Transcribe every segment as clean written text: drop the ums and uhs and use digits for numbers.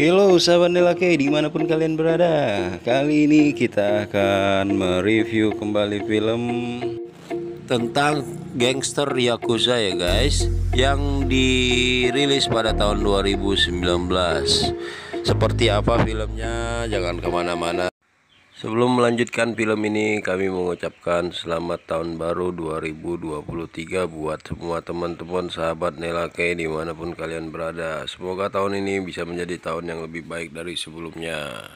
Halo sahabat Nelake dimanapun kalian berada. Kali ini kita akan mereview kembali film tentang gangster Yakuza ya guys, yang dirilis pada tahun 2019. Seperti apa filmnya? Jangan kemana-mana. Sebelum melanjutkan film ini, kami mengucapkan selamat tahun baru 2023 buat semua teman-teman sahabat Nelake dimanapun kalian berada. Semoga tahun ini bisa menjadi tahun yang lebih baik dari sebelumnya.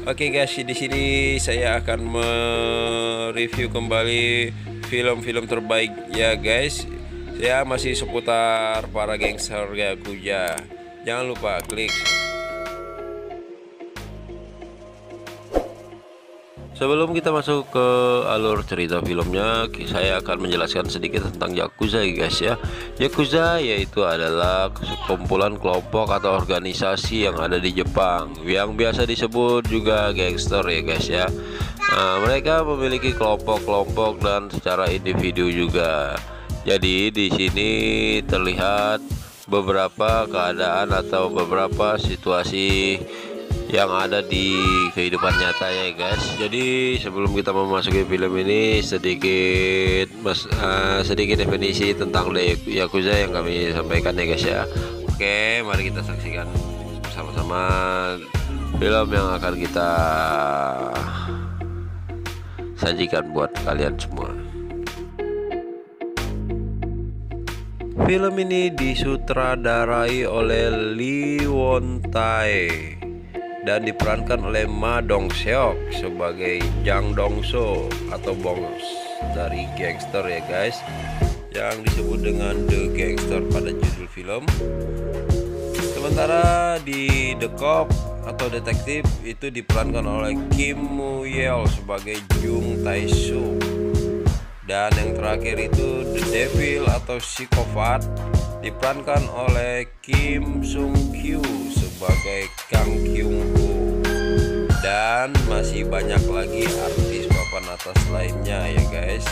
Oke guys, di sini saya akan mereview kembali film-film terbaik ya guys. Ya, masih seputar para gangster Yakuza. Jangan lupa klik. Sebelum kita masuk ke alur cerita filmnya, saya akan menjelaskan sedikit tentang Yakuza ya guys ya. Yakuza yaitu adalah sekumpulan kelompok atau organisasi yang ada di Jepang, yang biasa disebut juga gangster ya guys ya. Nah, mereka memiliki kelompok-kelompok dan secara individu juga. Jadi di sini terlihat beberapa keadaan atau beberapa situasi yang ada di kehidupan nyata ya guys. Jadi sebelum kita memasuki film ini, sedikit definisi tentang Yakuza yang kami sampaikan ya guys ya. Oke, mari kita saksikan bersama-sama film yang akan kita sajikan buat kalian semua. Film ini disutradarai oleh Lee Won Tae dan diperankan oleh Ma Dong Seok sebagai Jang Dong So atau bos dari gangster ya guys, yang disebut dengan The Gangster pada judul film. Sementara di The Cop atau detektif itu diperankan oleh Kim Moo Yeol sebagai Jung Tae Soo, dan yang terakhir itu The Devil atau psikopat diperankan oleh Kim Sung Kyu sebagai Kang Kyung Ho, dan masih banyak lagi artis papan atas lainnya ya guys.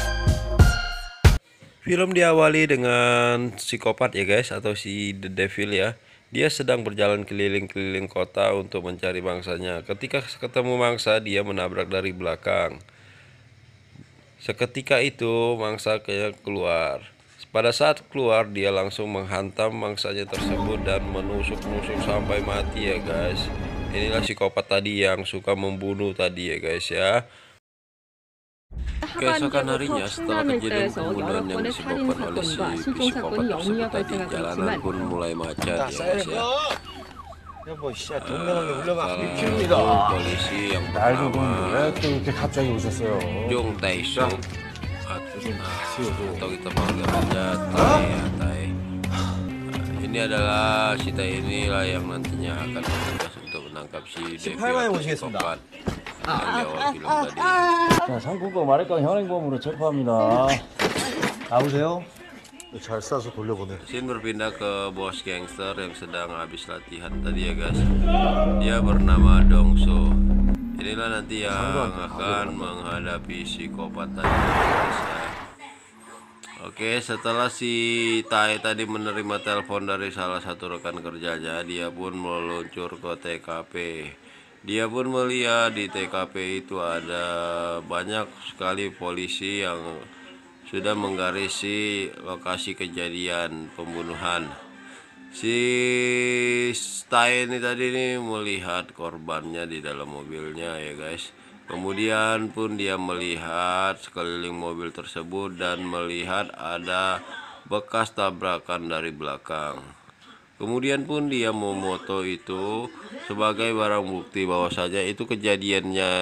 Film diawali dengan psikopat ya guys, atau si The Devil ya. Dia sedang berjalan keliling-keliling kota untuk mencari mangsanya. Ketika ketemu mangsa, dia menabrak dari belakang. Seketika itu mangsa keluar. Pada saat keluar, dia langsung menghantam mangsanya tersebut dan menusuk-nusuk sampai mati ya guys. Inilah psikopat tadi yang suka membunuh tadi ya guys ya. Keesokan harinya, setelah kejadian pembunuhan yang disebabkan oleh si psikopat tersebut tadi, jalanan pun mulai macet ya guys ya. Polisi yang bernama Jung Tae Soo atau kita panggil aja Tae ya, Tae. Ini adalah si Tae inilah yang nantinya akan bertugas untuk menangkap si Devil psikopat yang di awal film tadi. 자, 상품권 마레깡 현행범으로 체포합니다. 나오세요? 잘 쏴서 돌려보내. Scene berpindah ke bos gangster yang sedang habis latihan tadi ya guys. Dia bernama Dong So. Inilah nanti yang akan menghadapi psikopat tadi guys ya. Oke, setelah si Tae tadi menerima telepon dari salah satu rekan kerjanya, dia pun meluncur ke TKP. Dia pun melihat di TKP itu ada banyak sekali polisi yang sudah menggarisi lokasi kejadian pembunuhan. Si Tae ini tadi melihat korbannya di dalam mobilnya ya guys. Kemudian pun dia melihat sekeliling mobil tersebut dan melihat ada bekas tabrakan dari belakang. Kemudian pun dia memoto itu sebagai barang bukti bahwasanya itu kejadiannya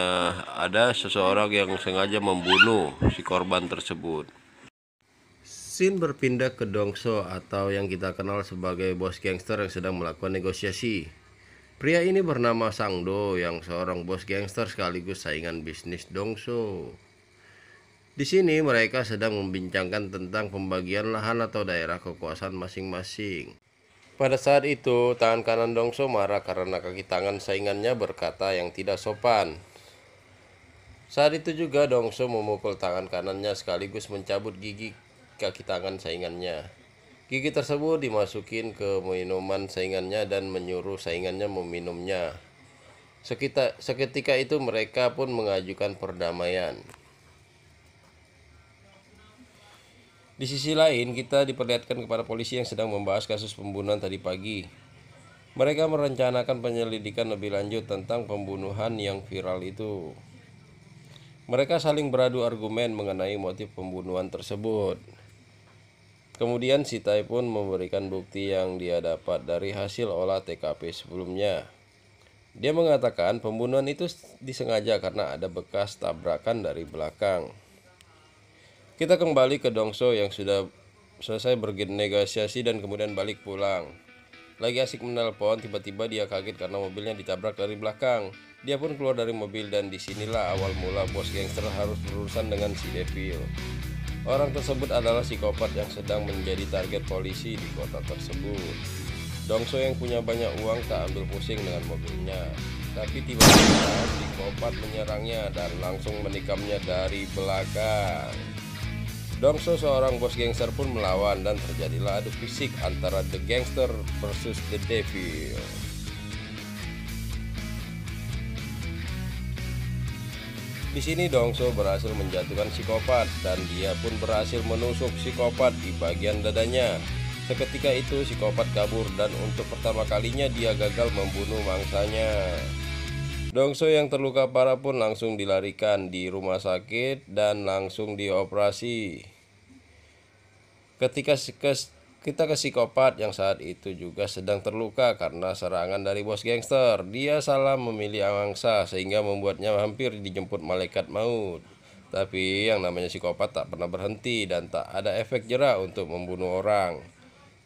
ada seseorang yang sengaja membunuh si korban tersebut. Scene berpindah ke Dong So atau yang kita kenal sebagai bos gangster yang sedang melakukan negosiasi. Pria ini bernama Sang Do, yang seorang bos gangster sekaligus saingan bisnis Dong So. Di sini mereka sedang membincangkan tentang pembagian lahan atau daerah kekuasaan masing-masing. Pada saat itu, tangan kanan Dong So marah karena kaki tangan saingannya berkata yang tidak sopan. Saat itu juga Dong So memukul tangan kanannya sekaligus mencabut gigi kaki tangan saingannya. Gigi tersebut dimasukin ke minuman saingannya dan menyuruh saingannya meminumnya. Seketika itu mereka pun mengajukan perdamaian. Di sisi lain, kita diperlihatkan kepada polisi yang sedang membahas kasus pembunuhan tadi pagi. Mereka merencanakan penyelidikan lebih lanjut tentang pembunuhan yang viral itu. Mereka saling beradu argumen mengenai motif pembunuhan tersebut. Kemudian si Tai pun memberikan bukti yang dia dapat dari hasil olah TKP sebelumnya. Dia mengatakan pembunuhan itu disengaja karena ada bekas tabrakan dari belakang. Kita kembali ke Dongso yang sudah selesai bernegosiasi dan kemudian balik pulang. Lagi asik menelpon, tiba-tiba dia kaget karena mobilnya ditabrak dari belakang. Dia pun keluar dari mobil dan disinilah awal mula bos gangster harus berurusan dengan si Devil. Orang tersebut adalah psikopat yang sedang menjadi target polisi di kota tersebut. Dongso yang punya banyak uang tak ambil pusing dengan mobilnya. Tapi tiba-tiba psikopat menyerangnya dan langsung menikamnya dari belakang. Dongso seorang bos gangster pun melawan dan terjadilah adu fisik antara The Gangster versus The Devil. Di sini Dongso berhasil menjatuhkan psikopat dan dia pun berhasil menusuk psikopat di bagian dadanya. Seketika itu psikopat kabur dan untuk pertama kalinya dia gagal membunuh mangsanya. Dongso yang terluka parah pun langsung dilarikan di rumah sakit dan langsung dioperasi. Ketika kita ke psikopat yang saat itu juga sedang terluka karena serangan dari bos gangster. Dia salah memilih mangsa sehingga membuatnya hampir dijemput malaikat maut. Tapi yang namanya psikopat tak pernah berhenti dan tak ada efek jera untuk membunuh orang.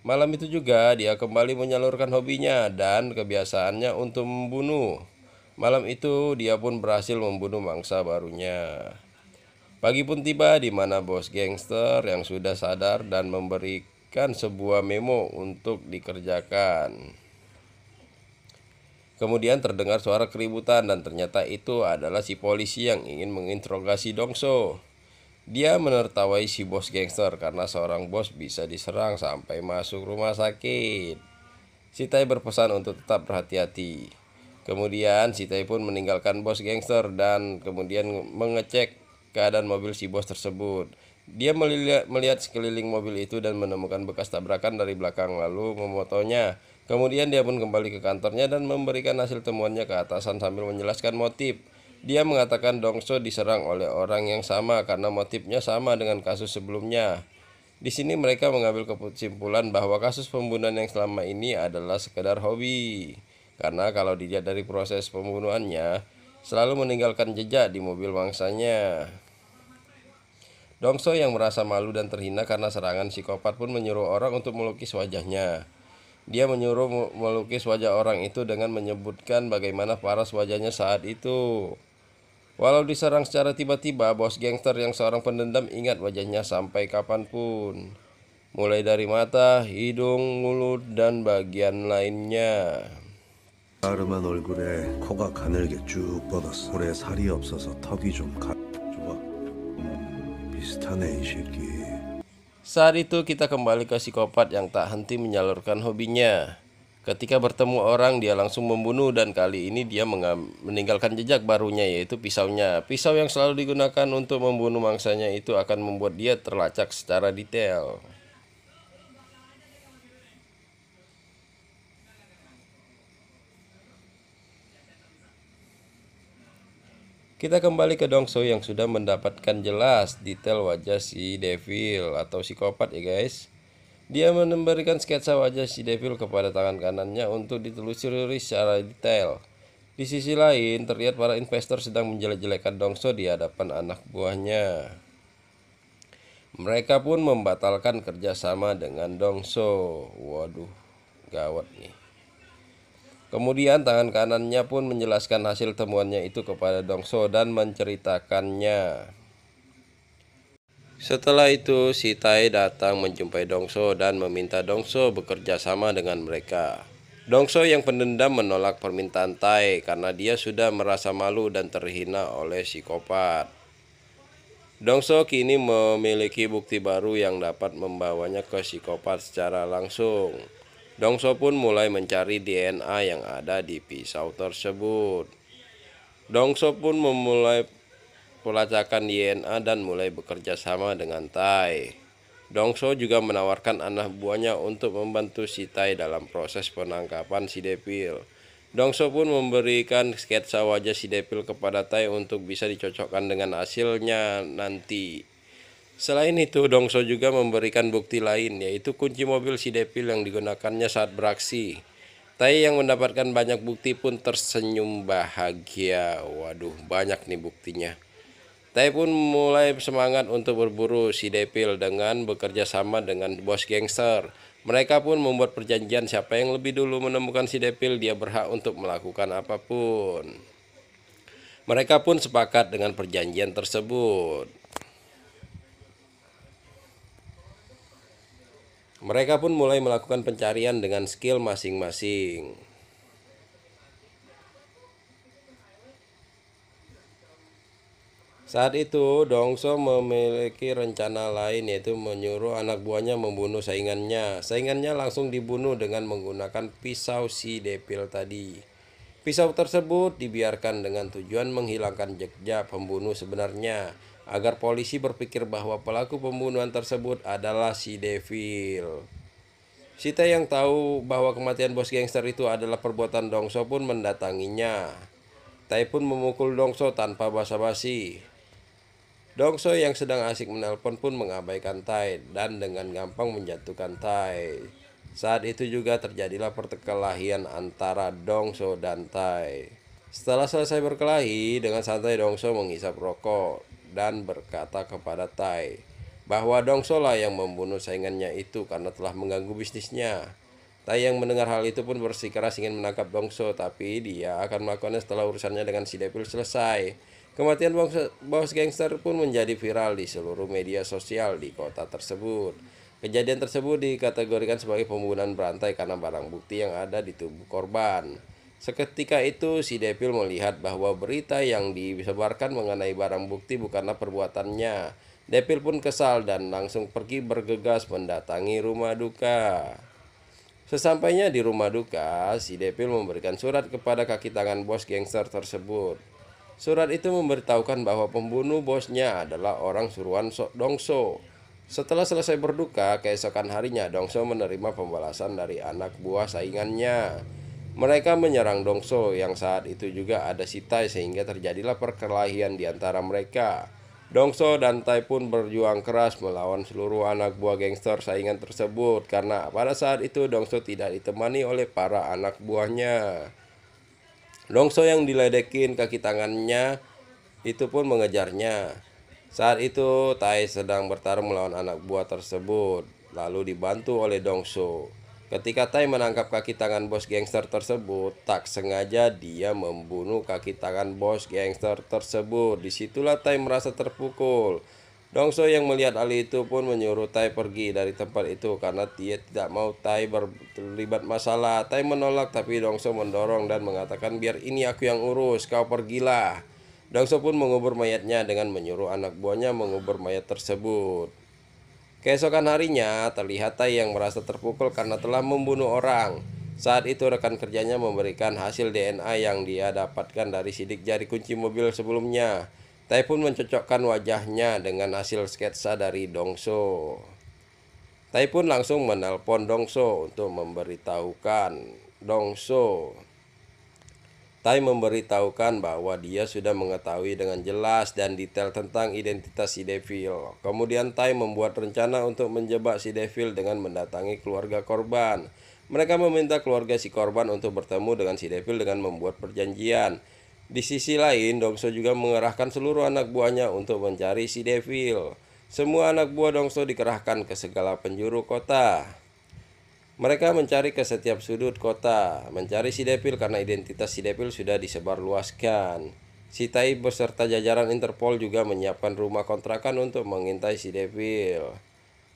Malam itu juga dia kembali menyalurkan hobinya dan kebiasaannya untuk membunuh. Malam itu dia pun berhasil membunuh mangsa barunya. Pagi pun tiba di mana bos gangster yang sudah sadar dan memberikan sebuah memo untuk dikerjakan. Kemudian terdengar suara keributan dan ternyata itu adalah si polisi yang ingin menginterogasi Dongso. Dia menertawai si bos gangster karena seorang bos bisa diserang sampai masuk rumah sakit. Si Tai berpesan untuk tetap berhati-hati. Kemudian si Tai pun meninggalkan bos gangster dan kemudian mengecek keadaan mobil si bos tersebut. Dia melihat sekeliling mobil itu dan menemukan bekas tabrakan dari belakang lalu memotonya. Kemudian dia pun kembali ke kantornya dan memberikan hasil temuannya ke atasan sambil menjelaskan motif. Dia mengatakan Dongso diserang oleh orang yang sama karena motifnya sama dengan kasus sebelumnya. Di sini mereka mengambil kesimpulan bahwa kasus pembunuhan yang selama ini adalah sekedar hobi. Karena kalau dilihat dari proses pembunuhannya, selalu meninggalkan jejak di mobil mangsanya. Dongso yang merasa malu dan terhina karena serangan psikopat pun menyuruh orang untuk melukis wajahnya. Dia menyuruh melukis wajah orang itu dengan menyebutkan bagaimana paras wajahnya saat itu. Walau diserang secara tiba-tiba, bos gangster yang seorang pendendam ingat wajahnya sampai kapanpun. Mulai dari mata, hidung, mulut, dan bagian lainnya. 까르만 얼굴에 코가 가늘게 쭉 뻗었어. 볼에 살이 없어서 턱이 좀 좋아. 비슷하네 이 새끼. Saat itu kita kembali ke psikopat yang tak henti menyalurkan hobinya. Ketika bertemu orang dia langsung membunuh dan kali ini dia meninggalkan jejak barunya yaitu pisaunya. Pisau yang selalu digunakan untuk membunuh mangsanya itu akan membuat dia terlacak secara detail. Kita kembali ke Dongso yang sudah mendapatkan jelas detail wajah si Devil atau psikopat ya guys. Dia memberikan sketsa wajah si Devil kepada tangan kanannya untuk ditelusuri secara detail. Di sisi lain terlihat para investor sedang menjelek-jelekan Dongso di hadapan anak buahnya. Mereka pun membatalkan kerjasama dengan Dongso. Waduh, gawat nih. Kemudian tangan kanannya pun menjelaskan hasil temuannya itu kepada Dongso dan menceritakannya. Setelah itu si Tai datang menjumpai Dongso dan meminta Dongso bekerja sama dengan mereka. Dongso yang pendendam menolak permintaan Tai karena dia sudah merasa malu dan terhina oleh psikopat. Dongso kini memiliki bukti baru yang dapat membawanya ke psikopat secara langsung. Dongso pun mulai mencari DNA yang ada di pisau tersebut. Dongso pun memulai pelacakan DNA dan mulai bekerja sama dengan Tai. Dongso juga menawarkan anak buahnya untuk membantu si Tai dalam proses penangkapan si Devil. Dongso pun memberikan sketsa wajah si Devil kepada Tai untuk bisa dicocokkan dengan hasilnya nanti. Selain itu, Dongso juga memberikan bukti lain, yaitu kunci mobil si Devil yang digunakannya saat beraksi. Tai yang mendapatkan banyak bukti pun tersenyum bahagia. Waduh, banyak nih buktinya. Tai pun mulai semangat untuk berburu si Devil dengan bekerja sama dengan bos gangster. Mereka pun membuat perjanjian siapa yang lebih dulu menemukan si Devil, dia berhak untuk melakukan apapun. Mereka pun sepakat dengan perjanjian tersebut. Mereka pun mulai melakukan pencarian dengan skill masing-masing. Saat itu, Dongso memiliki rencana lain, yaitu menyuruh anak buahnya membunuh saingannya. Saingannya langsung dibunuh dengan menggunakan pisau si Devil tadi. Pisau tersebut dibiarkan dengan tujuan menghilangkan jejak pembunuh sebenarnya, agar polisi berpikir bahwa pelaku pembunuhan tersebut adalah si Devil. Si Tai yang tahu bahwa kematian bos gangster itu adalah perbuatan Dongso pun mendatanginya. Tai pun memukul Dongso tanpa basa-basi. Dongso yang sedang asik menelpon pun mengabaikan Tai dan dengan gampang menjatuhkan Tai. Saat itu juga terjadilah perkelahian antara Dongso dan Tai. Setelah selesai berkelahi, dengan santai Dongso menghisap rokok dan berkata kepada Tai bahwa Dongso lah yang membunuh saingannya itu karena telah mengganggu bisnisnya. Tai yang mendengar hal itu pun bersikeras ingin menangkap Dongso, tapi dia akan melakukannya setelah urusannya dengan si Devil selesai. Kematian bos gangster pun menjadi viral di seluruh media sosial di kota tersebut. Kejadian tersebut dikategorikan sebagai pembunuhan berantai karena barang bukti yang ada di tubuh korban. Seketika itu si Devil melihat bahwa berita yang disebarkan mengenai barang bukti bukanlah perbuatannya. Devil pun kesal dan langsung pergi bergegas mendatangi rumah duka. Sesampainya di rumah duka, si Devil memberikan surat kepada kaki tangan bos gangster tersebut. Surat itu memberitahukan bahwa pembunuh bosnya adalah orang suruhan Dongso. Setelah selesai berduka, keesokan harinya Dongso menerima pembalasan dari anak buah saingannya. Mereka menyerang Dongso yang saat itu juga ada si Tai, sehingga terjadilah perkelahian di antara mereka. Dongso dan Tai pun berjuang keras melawan seluruh anak buah gangster saingan tersebut, karena pada saat itu Dongso tidak ditemani oleh para anak buahnya. Dongso yang diledekin kaki tangannya itu pun mengejarnya. Saat itu Tai sedang bertarung melawan anak buah tersebut, lalu dibantu oleh Dongso. Ketika Tai menangkap kaki tangan bos gangster tersebut, tak sengaja dia membunuh kaki tangan bos gangster tersebut. Disitulah Tai merasa terpukul. Dongso yang melihat hal itu pun menyuruh Tai pergi dari tempat itu karena dia tidak mau Tai terlibat masalah. Tai menolak, tapi Dongso mendorong dan mengatakan, biar ini aku yang urus, kau pergilah. Dongso pun mengubur mayatnya dengan menyuruh anak buahnya mengubur mayat tersebut. Keesokan harinya terlihat Tai yang merasa terpukul karena telah membunuh orang. Saat itu rekan kerjanya memberikan hasil DNA yang dia dapatkan dari sidik jari kunci mobil sebelumnya. Tai pun mencocokkan wajahnya dengan hasil sketsa dari Dongso. Tai pun langsung menelpon Dongso untuk memberitahukan Tai memberitahukan bahwa dia sudah mengetahui dengan jelas dan detail tentang identitas si Devil. Kemudian Tai membuat rencana untuk menjebak si Devil dengan mendatangi keluarga korban. Mereka meminta keluarga si korban untuk bertemu dengan si Devil dengan membuat perjanjian. Di sisi lain, Dongso juga mengerahkan seluruh anak buahnya untuk mencari si Devil. Semua anak buah Dongso dikerahkan ke segala penjuru kota. Mereka mencari ke setiap sudut kota, mencari si Devil karena identitas si Devil sudah disebarluaskan. Si Tai beserta jajaran Interpol juga menyiapkan rumah kontrakan untuk mengintai si Devil,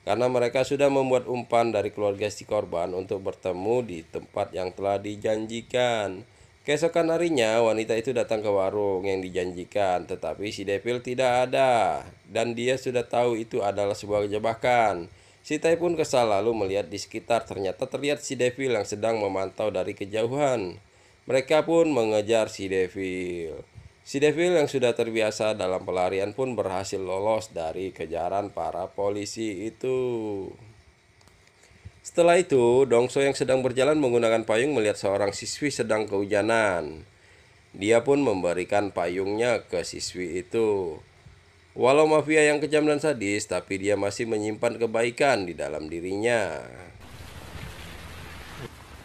karena mereka sudah membuat umpan dari keluarga si korban untuk bertemu di tempat yang telah dijanjikan. Keesokan harinya wanita itu datang ke warung yang dijanjikan, tetapi si Devil tidak ada dan dia sudah tahu itu adalah sebuah jebakan. Si Tai pun kesal lalu melihat di sekitar, ternyata terlihat si Devil yang sedang memantau dari kejauhan. Mereka pun mengejar si Devil. Si Devil yang sudah terbiasa dalam pelarian pun berhasil lolos dari kejaran para polisi itu. Setelah itu, Dongso yang sedang berjalan menggunakan payung melihat seorang siswi sedang kehujanan. Dia pun memberikan payungnya ke siswi itu. Walau mafia yang kejam dan sadis, tapi dia masih menyimpan kebaikan di dalam dirinya.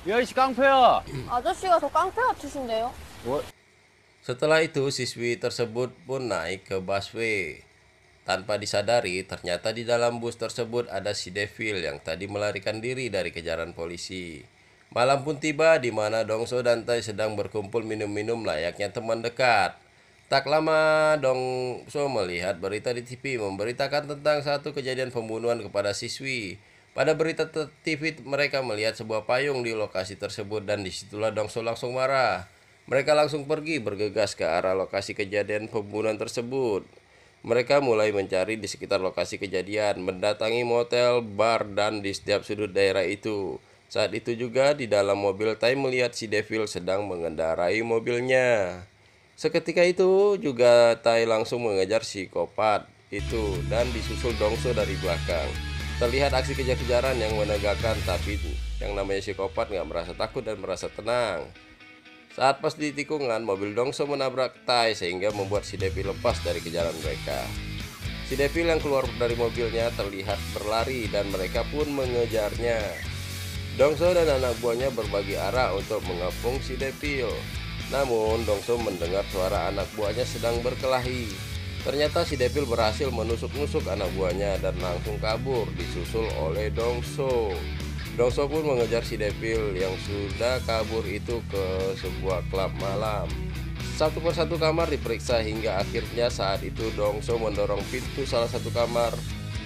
야, 이씨 깡패야. 아저씨가 더 깡패 같으신데요? Setelah itu, siswi tersebut pun naik ke busway. Tanpa disadari, ternyata di dalam bus tersebut ada si Devil yang tadi melarikan diri dari kejaran polisi. Malam pun tiba di mana Dongso dan Tai sedang berkumpul minum-minum layaknya teman dekat. Tak lama Dongso melihat berita di TV memberitakan tentang satu kejadian pembunuhan kepada siswi. Pada berita TV mereka melihat sebuah payung di lokasi tersebut dan disitulah Dongso langsung marah. Mereka langsung pergi bergegas ke arah lokasi kejadian pembunuhan tersebut. Mereka mulai mencari di sekitar lokasi kejadian, mendatangi motel, bar, dan di setiap sudut daerah itu. Saat itu juga di dalam mobil Tai melihat si Devil sedang mengendarai mobilnya. Seketika itu juga Tai langsung mengejar psikopat itu dan disusul Dongso dari belakang. Terlihat aksi kejar-kejaran yang menegangkan, tapi yang namanya psikopat nggak merasa takut dan merasa tenang. Saat pas di tikungan, mobil Dongso menabrak Tai sehingga membuat si Devil lepas dari kejaran mereka. Si Devil yang keluar dari mobilnya terlihat berlari dan mereka pun mengejarnya. Dongso dan anak buahnya berbagi arah untuk mengepung si Devil. Namun Dongso mendengar suara anak buahnya sedang berkelahi. Ternyata si Devil berhasil menusuk-nusuk anak buahnya dan langsung kabur disusul oleh Dongso. Dongso pun mengejar si Devil yang sudah kabur itu ke sebuah klub malam. Satu persatu kamar diperiksa hingga akhirnya saat itu Dongso mendorong pintu salah satu kamar.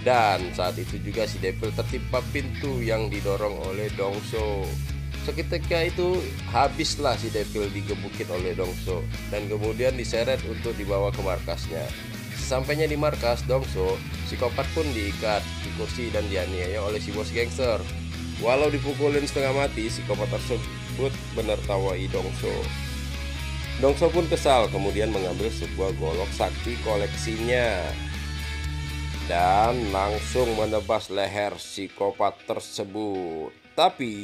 Dan saat itu juga si Devil tertimpa pintu yang didorong oleh Dongso. Seketika itu habislah si Devil digebukin oleh Dongso dan kemudian diseret untuk dibawa ke markasnya. Sesampainya di markas, Dongso, psikopat pun diikat di kursi dan dianiaya oleh si bos gangster. Walau dipukulin setengah mati, psikopat tersebut menertawai Dongso. Dongso pun kesal, kemudian mengambil sebuah golok sakti koleksinya dan langsung menebas leher psikopat tersebut. Tapi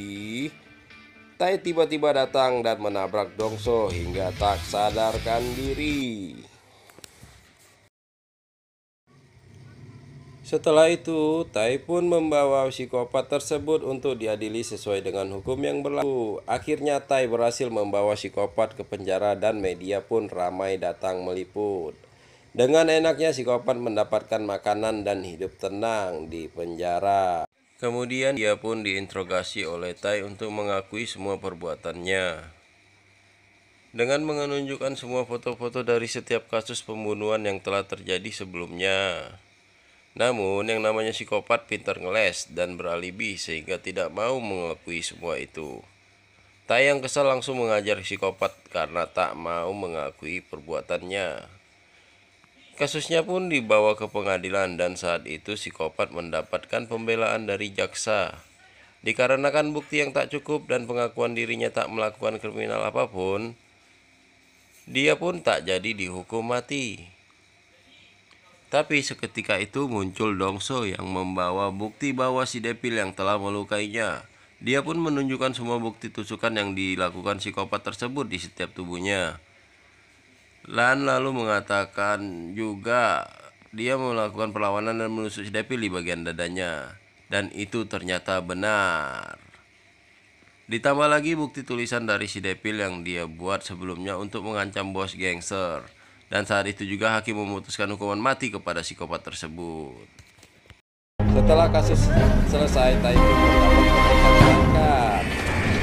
Tai tiba-tiba datang dan menabrak Dongso hingga tak sadarkan diri. Setelah itu, Tai pun membawa psikopat tersebut untuk diadili sesuai dengan hukum yang berlaku. Akhirnya Tai berhasil membawa psikopat ke penjara dan media pun ramai datang meliput. Dengan enaknya psikopat mendapatkan makanan dan hidup tenang di penjara. Kemudian dia pun diinterogasi oleh Tai untuk mengakui semua perbuatannya. Dengan menunjukkan semua foto-foto dari setiap kasus pembunuhan yang telah terjadi sebelumnya. Namun yang namanya psikopat pintar ngeles dan beralibi sehingga tidak mau mengakui semua itu. Tai yang kesal langsung mengajar psikopat karena tak mau mengakui perbuatannya. Kasusnya pun dibawa ke pengadilan dan saat itu psikopat mendapatkan pembelaan dari jaksa. Dikarenakan bukti yang tak cukup dan pengakuan dirinya tak melakukan kriminal apapun, dia pun tak jadi dihukum mati. Tapi seketika itu muncul Dongso yang membawa bukti bahwa si Devil yang telah melukainya. Dia pun menunjukkan semua bukti tusukan yang dilakukan psikopat tersebut di setiap tubuhnya. Dan lalu mengatakan juga dia melakukan perlawanan dan menusuk si Devil di bagian dadanya. Dan itu ternyata benar. Ditambah lagi bukti tulisan dari si Devil yang dia buat sebelumnya untuk mengancam bos gangster. Dan saat itu juga hakim memutuskan hukuman mati kepada psikopat tersebut. Setelah kasus selesai, Tai pun mendapat pemecatan.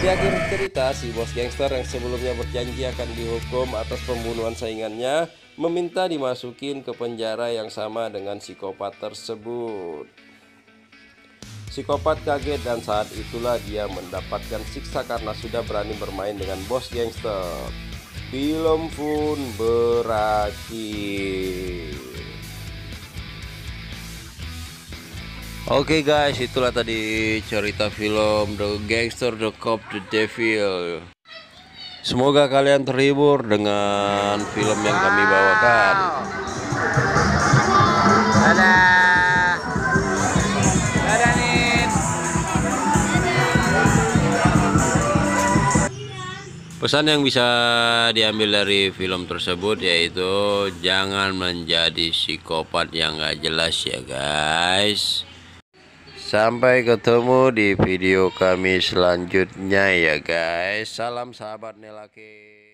Di akhir cerita, si bos gangster yang sebelumnya berjanji akan dihukum atas pembunuhan saingannya meminta dimasukin ke penjara yang sama dengan psikopat tersebut. Psikopat kaget dan saat itulah dia mendapatkan siksa karena sudah berani bermain dengan bos gangster. Film pun berakhir. Oke guys, itulah tadi cerita film The Gangster, The Cop, The Devil. Semoga kalian terhibur dengan film yang kami bawakan. Pesan yang bisa diambil dari film tersebut yaitu jangan menjadi psikopat yang gak jelas ya guys. Sampai ketemu di video kami selanjutnya ya guys. Salam sahabat Nelake.